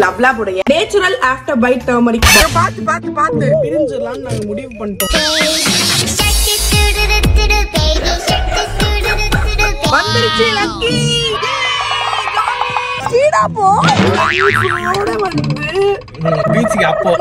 Lovelab உடைய natural after bite turmeric பாத்து பிரிஞ்சிடலாம்னு நாங்க முடிவு பண்ணிட்டோம். வந்துருச்சு லக்கி. ஸ்பீடா போ. பீச்சுக்கு அப்போ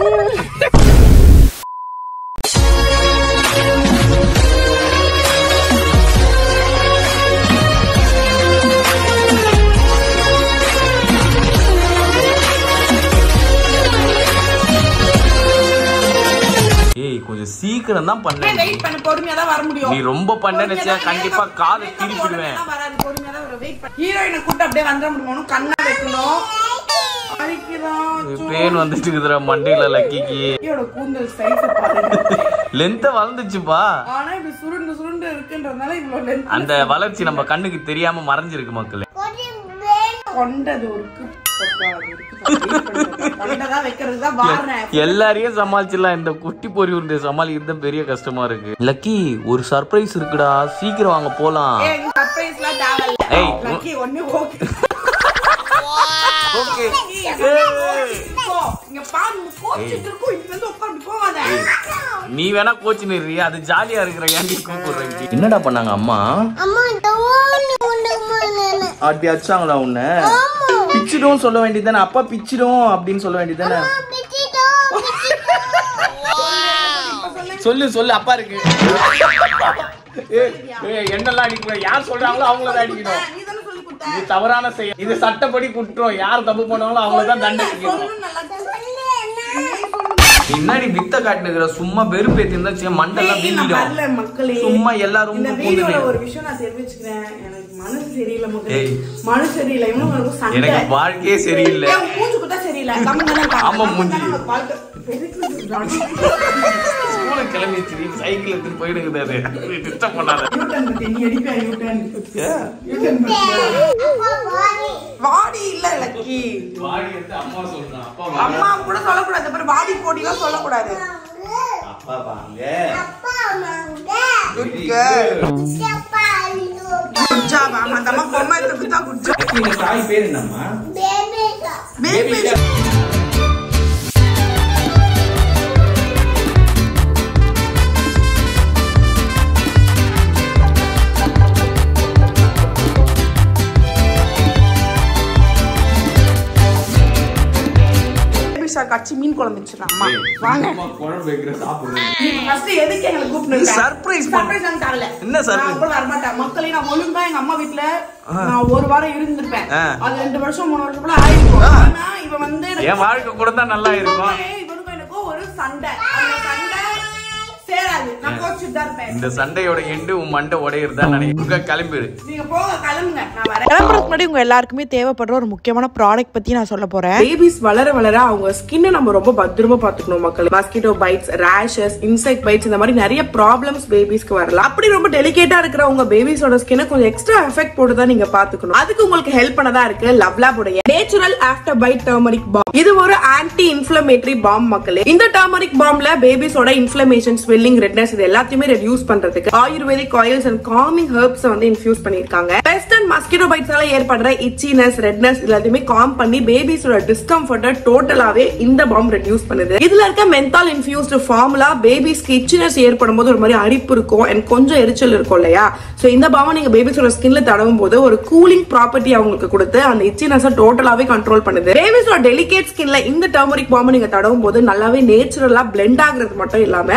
கொஞ்சம் சீக்கிரம் தான் பண்ண. வெயிட் பண்ண, பொறுமையா தான் வர முடியும். நீ ரொம்ப பண்ணேன்னு கண்டிப்பா காதை திருப்பிடுவேன். பொறுமையா தான் வர. வெயிட் பண்ண. ஹீரோயினை கூட்டி அப்படியே வந்தற முடியும். கண்ணா வைக்கணும். பேன் வந்துட்டு இருக்குதுடா மண்டையில லக்கிக்கு. ஹீரோட கூந்தல் சைஸ் பாருங்க. லெந்த் வளர்ந்துச்சுப்பா. ஆனா இது சுருண்டு சுருண்டு இருக்குன்றதால இவ்வளவு லெந்த். அந்த வளர்ச்சி நம்ம கண்ணுக்கு தெரியாம மறைஞ்சிருக்கு மக்களே. கொண்டது இருக்கு. எல்லாரையும் சமாளிச்சிடலாம். இந்த குட்டி பொறி உருண்டை சமாளிக்கிறது பெரிய கஷ்டமா இருக்கு. லக்கி ஒரு சர்ப்ரைஸ் இருக்குடா, சீக்கிரம் வாங்க போலாம். நீ வேணா கோச் நிறியா, அது ஜாலியா இருக்கிற. ஏன்டி கூப்பிடுறேன். என்னடா பண்ணாங்க அம்மா? அப்படி அடிச்சாங்களா உன்ன? பிச்சிடும் சொல்ல வேண்டியதானே. அப்பா பிச்சிடும் அப்படின்னு சொல்ல வேண்டியதானே. சொல்லு சொல்லு அப்பா இருக்கு. என்னெல்லாம் அடிக்கணும், யார் சொல்றாங்களோ அவங்களதான் அடிக்கணும். இது தவறான செயல். இது சட்டப்படி குற்றம். யார் தப்பு பண்ணாங்களோ அவங்களதான் தண்டிக்கணும். பின்னாடி வித்த காட்டுகிற சும்மா வெறுப்பேத்தி இருந்தா மண்டெல்லாம் வீங்கிடும். சும்மா எல்லாரும் ஒரு விஷயம் நான் தெரிவிச்சுக்கிறேன். எனக்கு மனசு சரியில்லை மக்களே. மனசு சரியில்லை. எனக்கு வாழ்க்கையே சரியில்லை. மூஞ்சு கூட சரியில்லை. ஆமா மூஞ்சி கிளம்பி சைக்கிள் எடுத்து போயிடுது. டிஸ்டர்ப் பண்ணாத. வாடி இல்ல லக்கி. வாடி வந்து அம்மா சொல்றான். அம்மா கூட சொல்லக்கூடாது. அப்புறம் வாடி போடிலாம் சொல்லக்கூடாது. அப்பா வாங்க. அப்பா வாங்க. Good girl. Good job. அந்த அம்மா பொம்மை எடுத்து தான் குட் ஜாப். இந்த சாய் பேர் என்னம்மா? பேபி. கட்சி மீன் குழம்பு வச்சிரலாமா? வாங்க குழம்பு வைக்கிற சாப்பிடுங்க. ஃபர்ஸ்ட் எதுக்கு எங்களை கூப்பிடுங்க? சர்ப்ரைஸ் நான் தரல. என்ன சர்ப்ரைஸ்? நான் வர மாட்டேன் மக்களே. நான் ஒழுங்கா எங்க அம்மா வீட்ல நான் ஒரு வாரம் இருந்திருப்பேன். அது 2 வருஷம் 3 வருஷம் கூட ஆயிருக்கும். ஆனா இவ வந்து என் வாழ்க்கை கூட தான் நல்லா இருக்கும். இவனுக்கு எனக்கு ஒரு சண்டை. அந்த சண்டை சேராது. நான் கோச்சிட்டு தான் இருப்பேன். இந்த சண்டையோட எண்டு உன் மண்டை உடையறதா நினைக்கிறேன். கிளம்பிடு. நீங்க போங்க, கிளம்புங்க. நான் வரேன். கிளம்புறதுக்கு முன்னாடி உங்க எல்லாருக்குமே தேவைப்படுற ஒரு முக்கியமான ப்ராடக்ட் பத்தி நான் சொல்ல போறேன். பேபிஸ் வளர வளர அவங்க ஸ்கின்னை நம்ம ரொம்ப பத்திரமா பாத்துக்கணும் மக்கள். Mosquito bites, rashes, insect bites இந்த மாதிரி நிறைய ப்ராப்ளம்ஸ் பேபிஸ்க்கு வரலாம். அப்படி ரொம்ப டெலிகேட்டா இருக்கிற உங்க பேபிஸோட ஸ்கின்னை கொஞ்சம் எக்ஸ்ட்ரா எஃபெக்ட் போட்டு தான் நீங்க பாத்துக்கணும். அதுக்கு உங்களுக்கு ஹெல்ப் பண்ணதா இருக்கு லவ்லாப் உடைய natural after bite turmeric balm. இது ஒரு ஆன்டி இன்ஃப்ளமேட்டரி பாம் மக்களே. இந்த டர்மரிக் பாம்ல பேபிஸோட இன்ஃப்ளமேஷன், ஸ்வெல்லிங், ரெட்னஸ் இது எல்லாத்தையுமே ரெடியூஸ் பண்றதுக்கு ayurvedic oils and calming herbs வந்து இன்ஃபியூஸ் பண்ணிருக்காங்க. பெஸ்ட் அண்ட் மஸ்கிட்டோ பைட்ஸ்னால ஏற்படுற இச்சினஸ், ரெட்னஸ் எல்லாத்தையுமே காம் பண்ணி பேபிஸோட டிஸ்கம்ஃபர்ட்டை டோட்டலாவே இந்த பாம் ரெடியூஸ் பண்ணுது. இதுல இருக்க மென்தால் இன்ஃபியூஸ்டு ஃபார்முலா பேபிஸ்க்கு இச்சினஸ் ஏற்படும் போது ஒரு மாதிரி அரிப்பு இருக்கும் and கொஞ்சம் எரிச்சல் இருக்கும் இல்லையா? சோ இந்த பாம் நீங்க பேபிஸோட ஸ்கின்ல தடவும் போது ஒரு கூலிங் ப்ராப்பர்ட்டி அவங்களுக்கு கொடுத்து அந்த இச்சினஸ் டோட்டலாவே கண்ட்ரோல் பண்ணுது. பேபிஸோட டெலிகேட் ஸ்கின்ல இந்த டர்மரிக் பாம் நீங்க தடவும் போது நல்லாவே நேச்சுரலா பிளெண்ட் ஆகுறது மட்டும் இல்லாம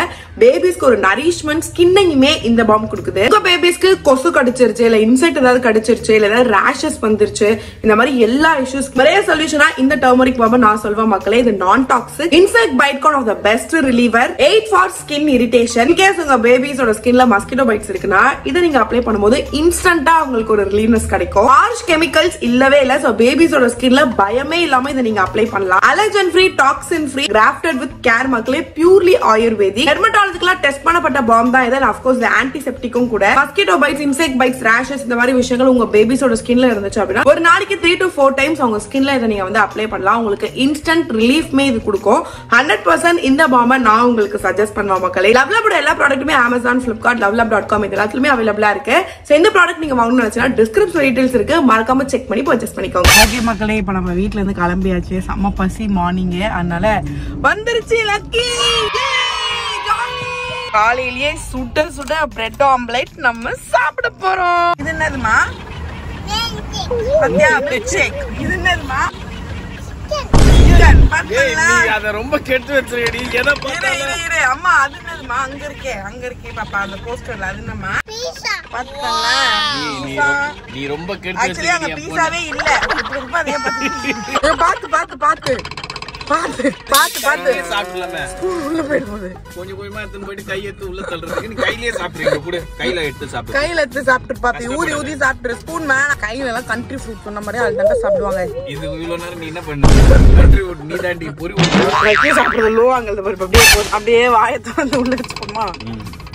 பேபிஸ்க்கு ஒரு நரிஷ்மெண்ட் ஸ்கின்னையுமே இந்த பாம் கொடுக்குது. உங்க பேபிஸ்க்கு கொசு கடிச்சிருச்சு, இல்ல இன்செக்ட் ஏதாவது கடிச்சிருச்சு, இல்ல ஏதாவது ரேஷஸ் வந்துருச்சு, இந்த மாதிரி எல்லா இஷ்யூஸ் நிறைய சொல்யூஷனா இந்த டர்மரிக் பாம் நான் சொல்வேன் மக்களே. இது நான் toxic insect bite con of the best reliever, 8 for skin irritation. Case உங்க பேபிஸோட ஸ்கின்ல மஸ்கிட்டோ பைட்ஸ் இருக்குன்னா இதை நீங்க அப்ளை பண்ணும்போது இன்ஸ்டன்டா உங்களுக்கு ஒரு ரிலீவ்னஸ் கிடைக்கும். ஹார்ஷ் கெமிக்கல்ஸ் இல்லவே இல்ல. சோ பேபிஸோட ஸ்கின்ல பயமே இல்லாம இதை நீங்க அப்ளை பண்ணலாம். Allergen free, toxin free, crafted with care மக்களே. Purely ayurvedic. டெர்மட்டாலஜிக்கலா டெஸ்ட் பண்ணப்பட்ட பாம் தான் இது. ஆஃப் கோர்ஸ் ஆன்டிசெப்டிக்கும் கூட. Mosquito bites, insect bites, rashes இந்த மாதிரி விஷயங்கள் உங்க பேபிஸோட ஸ்கின்ல இருந்துச்சு அப்படின்னா ஒரு நாளைக்கு 3 to 4 டைம்ஸ் அவங்க ஸ்கின்ல இதை நீங்க வந்து அப்ளை பண்ணலாம். உங்களுக்கு இன்ஸ்டன்ட் ரிலீஃப்மே இது கொடுக்கும். 100% இந்த பாமை நான் உங்களுக்கு சஜஸ்ட் பண்ணுவேன் மக்களே. லவ்லபோட எல்லா ப்ராடக்ட்டுமே Amazon, Flipkart, lovelab.com இது எல்லாத்துலயுமே அவைலபிளா இருக்கு. சோ இந்த ப்ராடக்ட் நீங்க வாங்கணும்னு நினைச்சா டிஸ்கிரிப்ஷன் டீடைல்ஸ் இருக்கு, மறக்காம செக் பண்ணி பர்ச்சேஸ் பண்ணிக்கோங்க. ஓகே மக்களே, இப்போ நம்ம வீட்ல இருந்து கிளம்பியாச்சு. செம்ம பசி மார்னிங், அதனால வந்துருச்சு லக்கி. காலையிலேயே சுட சுட பிரெட் ஆம்லெட் நம்ம சாப்பிட போறோம். இது என்னதுமா? பத்தியா பிரெட் ஷேக். இது என்னதுமா? அத ரொம்ப கெட்டு வச்சிருக்கடி. எதை பார்த்தாலும் அம்மா அது என்னதுமா? அங்க இருக்கே பாப்பா அந்த போஸ்டர்ல. அது என்னமா? பீஸா. பத்தல நீ ரொம்ப கெட்டு வச்சிருக்கீங்க. அந்த பீஸாவே இல்ல. இப்படி ரொம்ப அதே பாத்து சாப்பிடலாமே. உள்ள போயிடுது. கொஞ்சம் கொஞ்சமா எடுத்து போயிட்டு கை எடுத்து உள்ள தள்ளுறதுக்கு நீ கையிலேயே சாப்பிடுறீங்க. கூட கையில எடுத்து சாப்பிட்டு பாத்து ஊதி சாப்பிட்டு ஸ்பூன் மேல கையில எல்லாம் கண்ட்ரி ஃப்ரூட் சொன்ன மாதிரி அது தான் சாப்பிடுவாங்க. இது இவ்வளவு நேரம் நீ என்ன பண்ண? கண்ட்ரி ஃப்ரூட் நீ தாண்டி பொரி சாப்பிடுறது லோ ஆங்கல் அப்படியே வாயத்தை வந்து உள்ள வச்சுக்கோமா.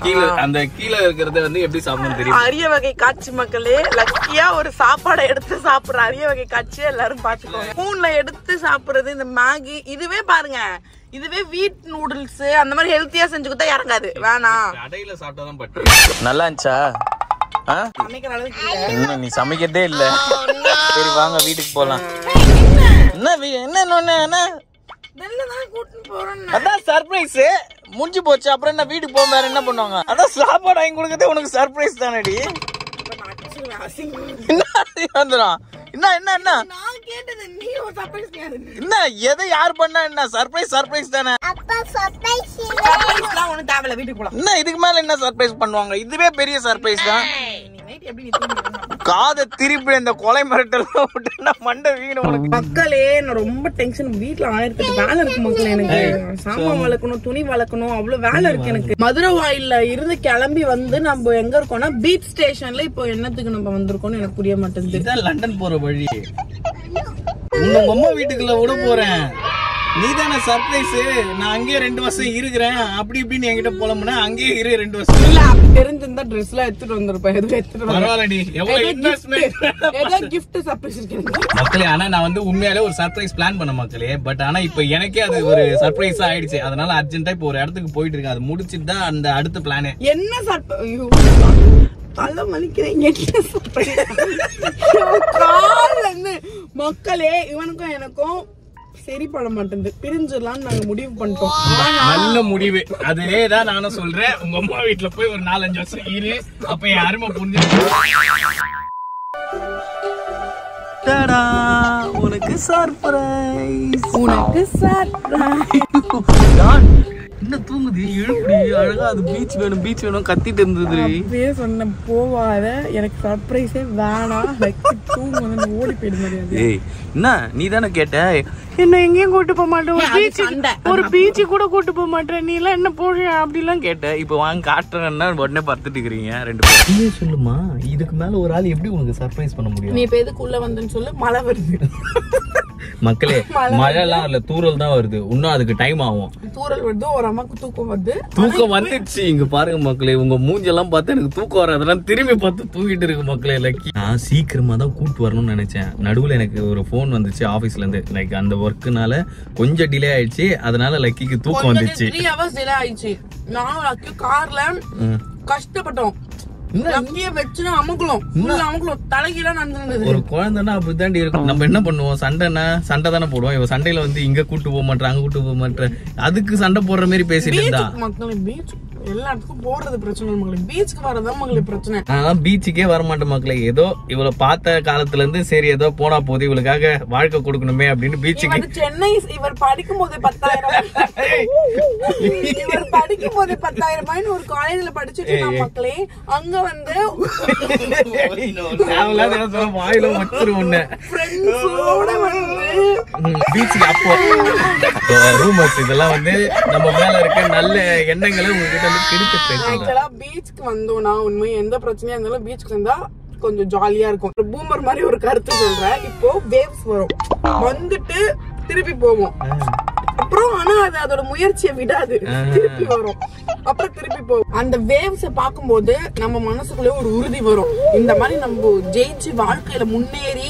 கீழே இருக்கிறத வந்து எப்படி சாப்பிடணும் தெரியும். அரிய வகை காட்சி மக்களே. லக்கியா ஒரு சாப்பாடை எடுத்து சாப்பிடுற அரிய வகை காட்சி எல்லாரும் பாத்துக்கோங்க. ஸ்பூன்ல எடுத்து சாப்பிடுறது இந்த மேகி. இதுவே பாருங்க, இதுவே வீட் நூடுல்ஸ் அந்த மாதிரி ஹெல்த்தியா செஞ்சு கொடுத்தா இறங்காது. வேணாம், கடையில சாப்பிட்டாதான் பட்டு. நல்லா இருந்துச்சா? நீ சமைக்கிறதே இல்ல. சரி வாங்க வீட்டுக்கு போலாம். என்ன அதான் சர்ப்ரைஸ் முடிஞ்சு போச்சு. அப்புறம் என்ன வீட்டுக்கு போக வேற என்ன பண்ணுவாங்க? அதான் சாப்பாடு வாங்கி கொடுக்கறதே உனக்கு சர்ப்ரைஸ் தானடி. என்ன எதை யார் பண்ணா என்ன? சர்ப்ரைஸ் தானே. என்ன இதுக்கு மேல என்ன சர்ப்ரைஸ் பண்ணுவாங்க? இதுவே பெரிய சர்ப்ரைஸ் தான். காதை திருப்பி இந்த கொலை மிரட்டல் மண்டை வீணு உனக்கு. மக்களே நான் ரொம்ப டென்ஷன். வீட்டுல 1008 வேலை இருக்கு மக்களே. எனக்கு சாமான் வளர்க்கணும், துணி வளர்க்கணும், அவ்வளவு வேலை இருக்கு எனக்கு. மதுரை வாயில்ல இருந்து கிளம்பி வந்து நம்ம எங்க இருக்கோம்னா பீச் ஸ்டேஷன்ல. இப்போ என்னத்துக்கு நம்ம வந்திருக்கோம்னு எனக்கு புரிய மாட்டேங்குது. இதான் லண்டன் போற வழி. உங்க அம்மா வீட்டுக்குள்ள விட போறேன். நீ தானே சர்ப்ரைஸ். நான் அங்கேயே 2 வருஷம் இருக்கிறேன் அப்படி இப்படின்னு என்கிட்ட போலமுன்னா அங்கேயே இரு 2 வருஷம். இல்ல அப்படி தெரிஞ்சிருந்தா ட்ரெஸ் எல்லாம் எடுத்துட்டு வந்திருப்பேன். எதுவும் எடுத்துட்டு பரவாயில்லடி. எவ்வளவு இன்வெஸ்ட்மென்ட் கிஃப்ட் சர்ப்ரைஸ் இருக்கு மக்களே. ஆனா நான் வந்து உண்மையாலே ஒரு சர்ப்ரைஸ் பிளான் பண்ண மக்களே. பட் ஆனா இப்ப எனக்கே அது ஒரு சர்ப்ரைஸா ஆயிடுச்சு. அதனால அர்ஜென்ட்டா இப்போ ஒரு இடத்துக்கு போயிட்டு இருக்கேன். அது முடிச்சிட்டு தான் அந்த அடுத்த பிளானே. என்ன சர்ப்ரைஸ்? தலை மலிக்கிறீங்க. மக்களே இவனுக்கும் எனக்கும் சரி பட மாட்டேங்குது. பிரிஞ்சிடலாம் நாங்க முடிவு பண்ணிட்டோம். நல்ல முடிவு. அதேதான் நானும் சொல்றேன். உங்க அம்மா வீட்டுல போய் ஒரு 4-5 வருஷம் இரு. அப்ப என் அருமை புரிஞ்சு. உனக்கு சர்ப்ரைஸ். என்ன தூங்குது? எழுப்படி அழகா. அது பீச் வேணும் கத்திட்டு இருந்தது. அப்படியே சொன்ன போவாத, எனக்கு சர்ப்ரைஸே வேணாம். தூங்கு ஓடி போயிடுது. என்ன நீ தானே கேட்ட? என்ன எங்கேயும் கூட்டு போக மாட்டேன், ஒரு பீச்சு கூட கூட்டு போக மாட்டேன், நீ எல்லாம் என்ன போற அப்படிலாம் கேட்ட. இப்ப வாங்க காட்டுறேன்னா உடனே பார்த்துட்டு இருக்கிறீங்க 2 பேரும். நீ சொல்லுமா, இதுக்கு மேல ஒரு ஆள் எப்படி உனக்கு சர்ப்ரைஸ் பண்ண முடியும்? நீ இப்ப எதுக்குள்ள வந்துன்னு சொல்லு. மழை வருது மக்களே. மழை எல்லாம் இல்ல, தூரல் தான் வருது. இன்னும் அதுக்கு டைம் ஆகும். தூரல் வருது, ஒரு அம்மாக்கு தூக்கம் வருது. தூக்கம் வந்துடுச்சு. இங்க பாருங்க மக்களே, உங்க மூஞ்செல்லாம் பார்த்து எனக்கு தூக்கம் வராதெல்லாம் திரும்பி பார்த்து தூங்கிட்டு இருக்கு மக்களே. லக்கி நான் சீக்கிரமா தான் கூட்டு வரணும்னு நினைச்சேன். நடுவுல எனக்கு ஒரு போன் வந்துச்சு ஆபீஸ்ல இருந்து. லைக் அந்த ஒர்க்குனால கொஞ்சம் டிலே ஆயிடுச்சு. அதனால லக்கிக்கு தூக்கம் வந்துச்சு. 3 hours டிலே ஆயிடுச்சு. நானும் லக்கி கார்ல கஷ்டப்பட்டோம். ஒரு குழந்தைன்னா அப்படித்தாண்டி இருக்கும். நம்ம என்ன பண்ணுவோம், சண்டை தானே போடுவோம். இவ சண்டையில வந்து இங்க கூட்டு போக மாட்டேன், அங்க கூட்டு போக மாட்டேன், அதுக்கு சண்டை போடுற மாதிரி பேசிட்டு இருந்தா. எல்லா இடத்துக்கும் போறது பிரச்சனை மக்களே, பீச்சுக்கு வரதான் மக்களே பிரச்சனை. நான் பீச்சுக்கே வரமாட்டேன் மக்களே. ஏதோ இவளை பார்த்த காலத்துல இருந்து சரி ஏதோ போனா போது இவளுக்காக வாழ்க்கை கொடுக்கணுமே அப்படின்னு பீச்சுக்கு. சென்னை இவர் படிக்கும் போது 10,000 இவர் படிக்கும் போது 10,000 ஒரு காலேஜ்ல படிச்சுட்டு இருந்தா மக்களே. அங்க வந்து வாயில வச்சிரும் ஒண்ணு பீச்சுக்கு. அப்போ ரூமர்ஸ் இதெல்லாம் வந்து நம்ம மேல இருக்க நல்ல எண்ணங்களை உங்ககிட்ட பீச்சுக்கு வந்தோம்னா உண்மை எந்த பிரச்சனையா இருந்தாலும் பீச்சுக்கு வந்தா கொஞ்சம் ஜாலியா இருக்கும். பூமர் மாதிரி ஒரு கருத்து சொல்றேன். இப்போ வேவ்ஸ் வரும், வந்துட்டு திருப்பி போவோம். அப்புறம் ஆனா அது அதோட முயற்சியை விடாது, திருப்பி வரும், அப்புறம் திருப்பி போகும். அந்த வேவ்ஸ பாக்கும்போது நம்ம மனசுக்குள்ளே ஒரு உறுதி வரும், இந்த மாதிரி நம்ம ஜெயிச்சு வாழ்க்கையில முன்னேறி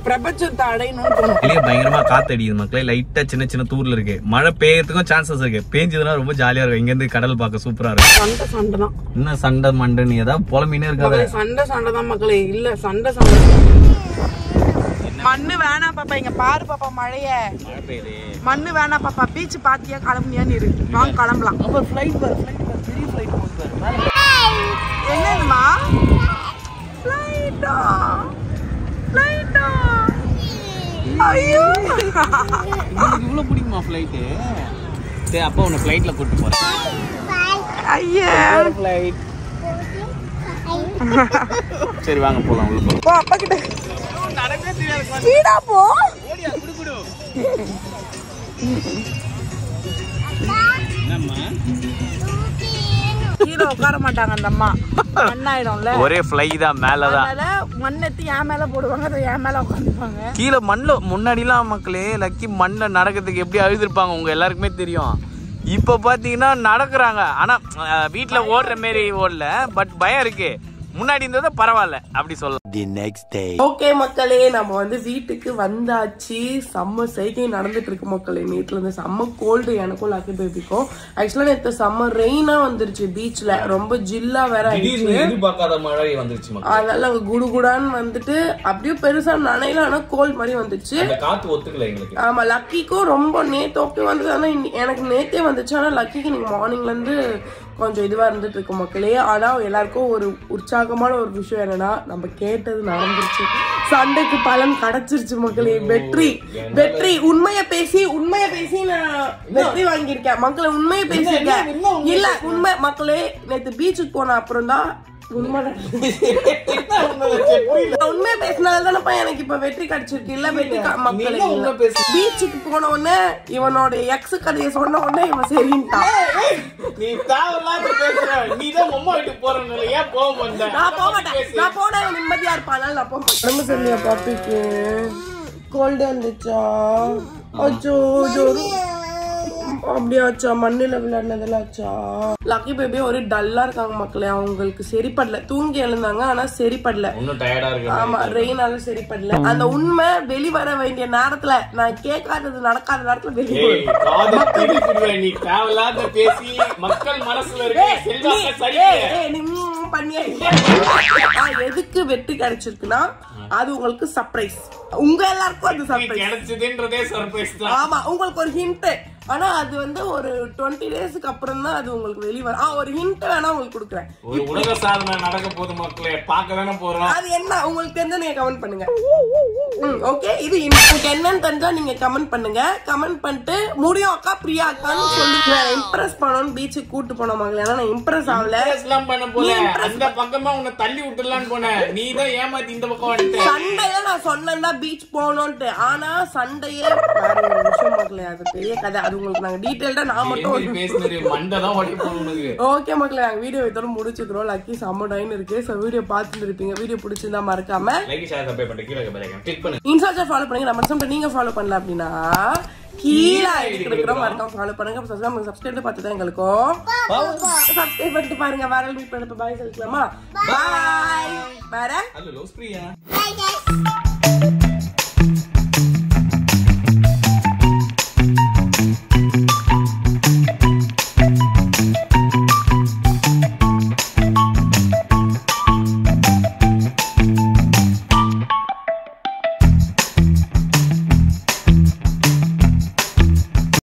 பிரபஞ்சத்தை அடையணும்னு தோணும். பயங்கரமா காத்து அடிக்குது மக்களே, லைட்டா சின்ன சின்ன தூர்ல இருக்கு, மழை பெய்யறதுக்கும் சான்சஸ் இருக்கு. பெஞ்சதுன்னா ரொம்ப ஜாலியா இருக்கும், இங்க இருந்து கடல் பார்க்க சூப்பரா இருக்கும். சண்டை சண்டை தான், என்ன சண்டை மண்டை நீ ஏதாவது புலம்பினே இருக்காது. சண்டை சண்டை தான் மக்களே, இல்ல சண்டை சண்டை. மண்ணு வேணாம் பாப்பா, இங்க பாரு பாப்பா மழைய, மண்ணு வேணாம் பாப்பா, பீச் பாத்தியா கிளம்புனியான்னு இருக்கு, வாங்க கிளம்பலாம். என்னதுமா ஐயோ இவ்வளவு பிடிக்குமா ஃப்ளைட்? சரி அப்பா உன்னை ஃப்ளைட்ல கூட்டு போறேன். ஐயா ஃப்ளைட். சரி வாங்க போலாம், உள்ள போலாம். போ அப்பா கிட்ட நடக்கவே தெரியாது, ஸ்பீடா போ. ஓடியா குடு குடு. என்னம்மா கீழே உட்கார மாட்டாங்க அந்த அம்மா, மண்ணாயிடும்ல, ஒரே ஃப்ளை தான் மேலதான், அதனால மண்ணெத்தி என் மேல போடுவாங்க, அதை என் மேல உட்காந்துப்பாங்க. கீழே மண்ணுல. முன்னாடிலாம் மக்களே லக்கி மண்ணில் நடக்கிறதுக்கு எப்படி அழுதுருப்பாங்க உங்க எல்லாருக்குமே தெரியும். இப்ப பாத்தீங்கன்னா நடக்கிறாங்க, ஆனா வீட்டுல ஓடுற மாரி ஓடல, பட் பயம் இருக்கு. முன்னாடி இருந்தது பரவாயில்ல அப்படி சொல்லலாம். ஓகே மக்களே, நம்ம வந்து வீட்டுக்கு வந்தாச்சு. செம்ம சைகை நடந்துட்டு இருக்கு மக்களே. நேற்றுல இருந்து செம்ம கோல்டு எனக்கும் லக்கி பேபிக்கும். ஆக்சுவலா நேற்று செம்ம ரெயினா வந்துருச்சு, பீச்ல ரொம்ப ஜில்லா வேற ஆயிடுச்சு, எதிர்பார்க்காத மழை வந்துருச்சு. அதனால அங்க குடுகுடான்னு வந்துட்டு அப்படியே பெருசா நனையில, ஆனா கோல்ட் மாதிரி வந்துச்சு. காத்து ஒத்துக்கல எங்களுக்கு. ஆமா லக்கிக்கும் ரொம்ப நேத்து ஓகே வந்தது, ஆனா எனக்கு நேத்தே வந்துச்சு. ஆனா லக்கிக்கு நீங்க மார்னிங்ல இருந்து கொஞ்சம் இதுவா இருந்துட்டு இருக்கு மக்களே. ஆனா எல்லாருக்கும் ஒரு உற்சாகமான ஒரு விஷயம் என்னன்னா, நம்ம கேட்டது நடந்துருச்சு, சண்டைக்கு பலன் கிடைச்சிருச்சு மக்களே. வெற்றி உண்மைய பேசி நான் வெற்றி வாங்கியிருக்கேன் மக்களே. உண்மையை பேசியிருக்கேன், இல்ல உண்மை மக்களே. நேத்து பீச்சுக்கு போன அப்புறம் தான் உண்மையா பேசினால்தானப்பா எனக்கு இப்ப வெற்றி கிடைச்சிருக்கு. இல்ல வெற்றி மக்களே, பீச்சுக்கு போன உடனே இவனோட எக்ஸ் கதையை சொன்ன உடனே இவன் சரின்ட்டான். நான் போன நிம்மதியா இருப்பான், நான் போக மாட்டேன். சொல்லியா பாப்பிக்கு கோல்டு வந்துச்சா? அச்சோ ஜோரு அப்படியாச்சா? மண்ணில விளையாடுனதெல்லாம் ஆச்சா? லக்கி பேபி ஒரு டல்லா இருக்காங்க மக்களே, அவங்களுக்கு சரிப்படல. தூங்கி எழுந்தாங்க ஆனா சரிப்படல. ஆமா ரெயினால சரிப்படல. அந்த உண்மை வெளிவர வேண்டிய நேரத்துல, நான் கேட்காதது நடக்காத நேரத்துல வெளியே எதுக்கு வெற்றி கிடைச்சிருக்குன்னா அது உங்களுக்கு சர்ப்ரைஸ். உங்க எல்லாருக்கும் அது சர்ப்ரைஸ். ஆமா உங்களுக்கு ஒரு ஹிண்ட், ஆனா அது வந்து ஒரு 20 டேஸ்க்கு அப்புறம் தான் அது உங்களுக்கு வெளிய வரும். ஒரு ஹிண்ட் வேணா உங்களுக்கு கொடுக்குறேன். ஒரு உலக சாதனை நடக்க போகுது மக்களே, பார்க்க தானே போறோம். அது என்ன உங்களுக்கு தெரிஞ்சா நீங்க கமெண்ட் பண்ணுங்க. ஓகே, இது உங்களுக்கு என்னன்னு தெரிஞ்சா நீங்க கமெண்ட் பண்ணுங்க. கமெண்ட் பண்ணிட்டு முடியும் அக்கா பிரியா அக்கான்னு சொல்லிட்டு இம்ப்ரெஸ் பண்ணணும் பீச்சுக்கு கூட்டு போன மக்களே. ஆனா நான் இம்ப்ரெஸ் ஆகல. அந்த பக்கமா உன்னை தள்ளி விட்டுலான்னு போனேன், நீ தான் ஏமாத்தி இந்த பக்கம் வந்துட்ட. சண்டையில நான் சொன்னேன்னா பீச் போகணும்ட்டு, ஆனா சண்டையே வேற ஒரு விஷயம் மக்களே, அது பெரிய கதை. அது உங்களுக்கு நாங்க டீடைல்டா நான் மட்டும் ஓகே மக்களே, நாங்க வீடியோ இதோட முடிச்சுக்கிறோம். லக்கி சம்மடைன்னு இருக்கு. சோ வீடியோ பார்த்துட்டு இருப்பீங்க. வீடியோ பிடிச்சிருந்தா மறக்காம இன்ஸ்டாகிராம் ஃபாலோ பண்ணுங்க. நம்ம மட்டும் நீங்க ஃபாலோ பண்ணல அப்படின்னா கீழே இருக்கிறோம், மறக்காம ஃபாலோ பண்ணுங்க. சப்ஸ்கிரைப் பார்த்து தான் எங்களுக்கும் சப்ஸ்கிரைப் பண்ணிட்டு பாருங்க. வேற மீட் பண்ண பாய் சொல்லிக்கலாமா? பாய். வேற